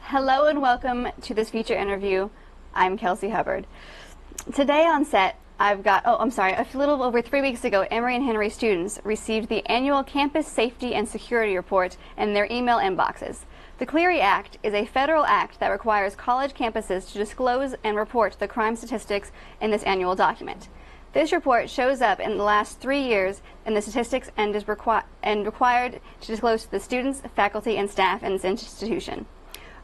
Hello and welcome to this feature interview. I'm Kelsey Hubbard. Today on set, I've got, a little over 3 weeks ago, Emory and Henry students received the annual Campus Safety and Security Report in their email inboxes. The Clery Act is a federal act that requires college campuses to disclose and report the crime statistics in this annual document. This report shows up in the last 3 years in the statistics and is required to disclose to the students, faculty, and staff in this institution.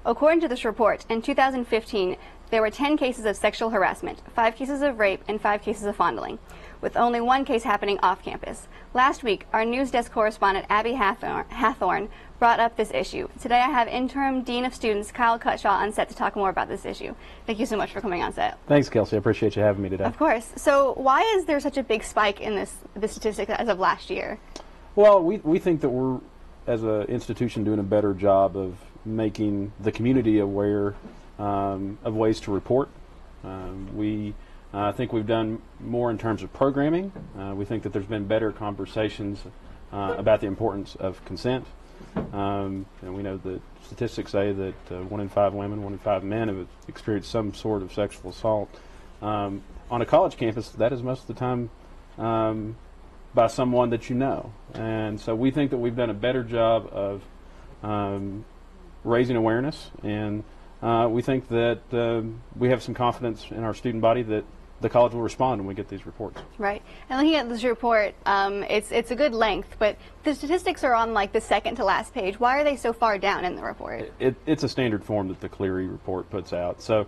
According to this report, in 2015, there were 10 cases of sexual harassment, 5 cases of rape, and 5 cases of fondling, with only 1 case happening off campus. Last week, our news desk correspondent Abby Hathorn brought up this issue. Today I have Interim Dean of Students Kyle Cutshaw on set to talk more about this issue. Thank you so much for coming on set. Thanks, Kelsey. I appreciate you having me today. Of course. So why is there such a big spike in the statistics as of last year? Well, we think that we're, as an institution, doing a better job of making the community aware of ways to report. We think we've done more in terms of programming. We think that there's been better conversations about the importance of consent. And we know that statistics say that 1 in 5 women, 1 in 5 men have experienced some sort of sexual assault. On a college campus, that is most of the time by someone that you know. And so we think that we've done a better job of raising awareness, and we think that we have some confidence in our student body that the college will respond when we get these reports. Right. And looking at this report, it's a good length, but the statistics are on like the second to last page. Why are they so far down in the report? It's a standard form that the Clery report puts out. So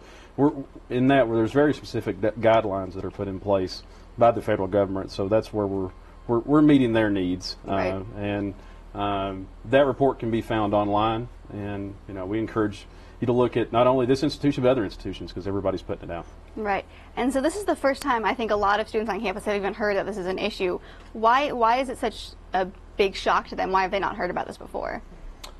in that there's very specific guidelines that are put in place by the federal government. So that's where we're meeting their needs. Right. And that report can be found online, and we encourage you to look at not only this institution but other institutions, because everybody's putting it out. Right. And so this is the first time I think a lot of students on campus have even heard that this is an issue. Why is it such a big shock to them? Why have they not heard about this before?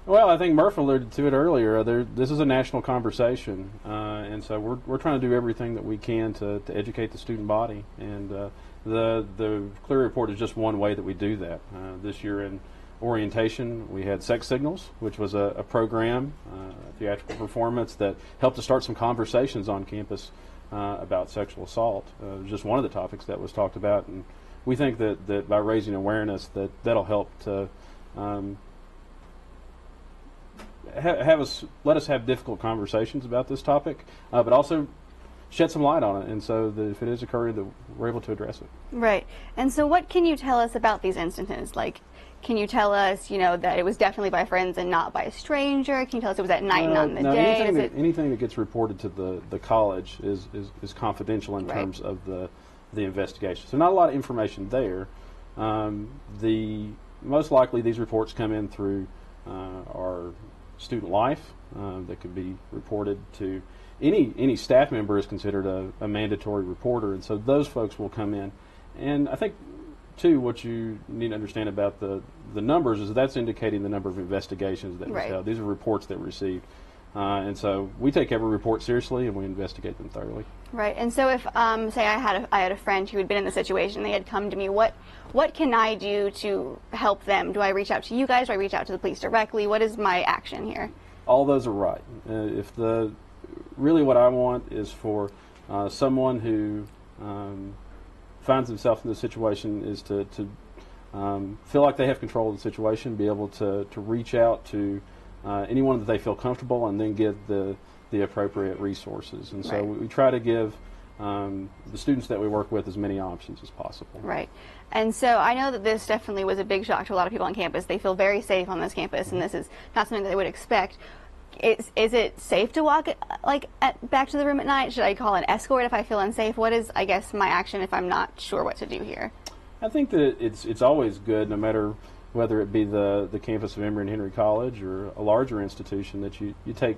Well, I think Murph alluded to it earlier. This is a national conversation, and so we're trying to do everything that we can to educate the student body. And the Clery report is just one way that we do that. This year in orientation, we had Sex Signals, which was a program, a theatrical performance that helped to start some conversations on campus about sexual assault. It was just one of the topics that was talked about, and we think that by raising awareness, that'll help to let us have difficult conversations about this topic, but also shed some light on it, and so that if it is occurring, that we're able to address it. Right. And so what can you tell us about these instances? Like, can you tell us, that it was definitely by friends and not by a stranger? Can you tell us it was at night and not in the day? Anything that gets reported to the college is confidential in terms of the investigation. So not a lot of information there. Most likely these reports come in through our student life that could be reported to. Any staff member is considered a mandatory reporter, and so those folks will come in. And I think, too, what you need to understand about the numbers is that's indicating the number of investigations that was held. These are reports that were received. And so we take every report seriously, and we investigate them thoroughly. Right. And so if, say, I had a friend who had been in the situation, they had come to me, what can I do to help them? Do I reach out to you guys? Do I reach out to the police directly? What is my action here? All those are right. Really what I want is for someone who finds themselves in this situation is to feel like they have control of the situation, be able to reach out to anyone that they feel comfortable, and then get the appropriate resources. And so we try to give the students that we work with as many options as possible. Right. And so I know that this definitely was a big shock to a lot of people on campus. They feel very safe on this campus, and this is not something that they would expect. Is it safe to walk back to the room at night? Should I call an escort if I feel unsafe? What is, I guess, my action if I'm not sure what to do here? I think that it's always good, no matter whether it be the campus of Emory and Henry College or a larger institution, that you take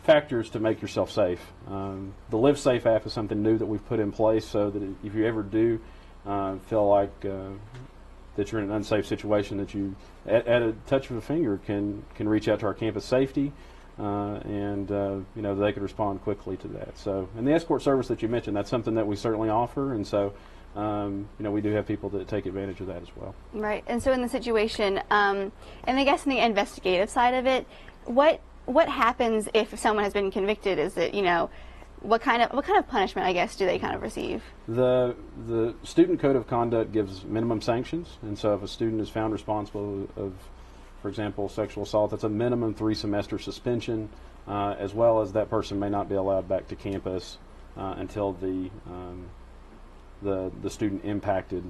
factors to make yourself safe. The Live Safe app is something new that we've put in place, so that if you ever do feel like that you're in an unsafe situation, that you, at a touch of a finger, can reach out to our campus safety. And they could respond quickly to that. So, and the escort service that you mentioned, that's something that we certainly offer, and so we do have people that take advantage of that as well. Right. And so in the situation, and I guess in the investigative side of it, what what happens if someone has been convicted? Is it, you know, what kind of punishment, I guess, do they kind of receive? The student code of conduct gives minimum sanctions, and so if a student is found responsible of, for example, sexual assault, that's a minimum 3-semester suspension, as well as that person may not be allowed back to campus until the student impacted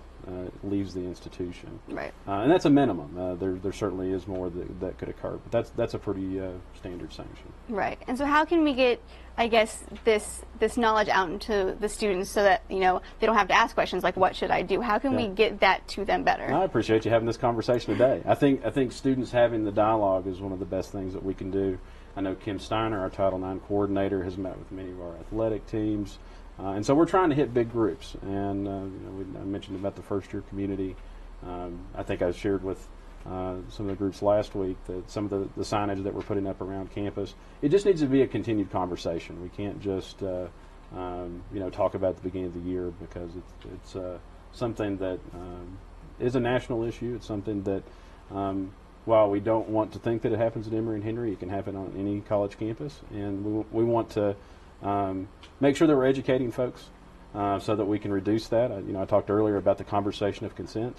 leaves the institution. Right. And that's a minimum. There certainly is more that could occur, but that's a pretty standard sanction. Right. And so how can we get, I guess, this knowledge out into the students so that, you know, they don't have to ask questions like, what should I do? How can we get that to them better? I appreciate you having this conversation today. I think students having the dialogue is one of the best things that we can do. I know Kim Steiner, our Title IX coordinator, has met with many of our athletic teams. And so we're trying to hit big groups, and you know, I mentioned about the first-year community. I think I shared with some of the groups last week that some of the signage that we're putting up around campus, it just needs to be a continued conversation. We can't just you know, talk about the beginning of the year, because it's something that is a national issue. It's something that while we don't want to think that it happens at Emory and Henry, it can happen on any college campus, and we want to make sure that we're educating folks so that we can reduce that. You know, I talked earlier about the conversation of consent.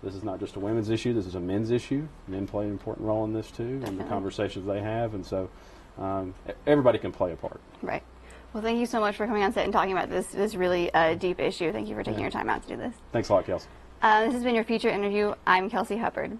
This is not just a women's issue. This is a men's issue. Men play an important role in this too, and the conversations they have. And so everybody can play a part. Right. Well, thank you so much for coming on set and talking about this really deep issue. Thank you for taking your time out to do this. Thanks a lot, Kelsey. This has been your feature interview. I'm Kelsey Hubbard.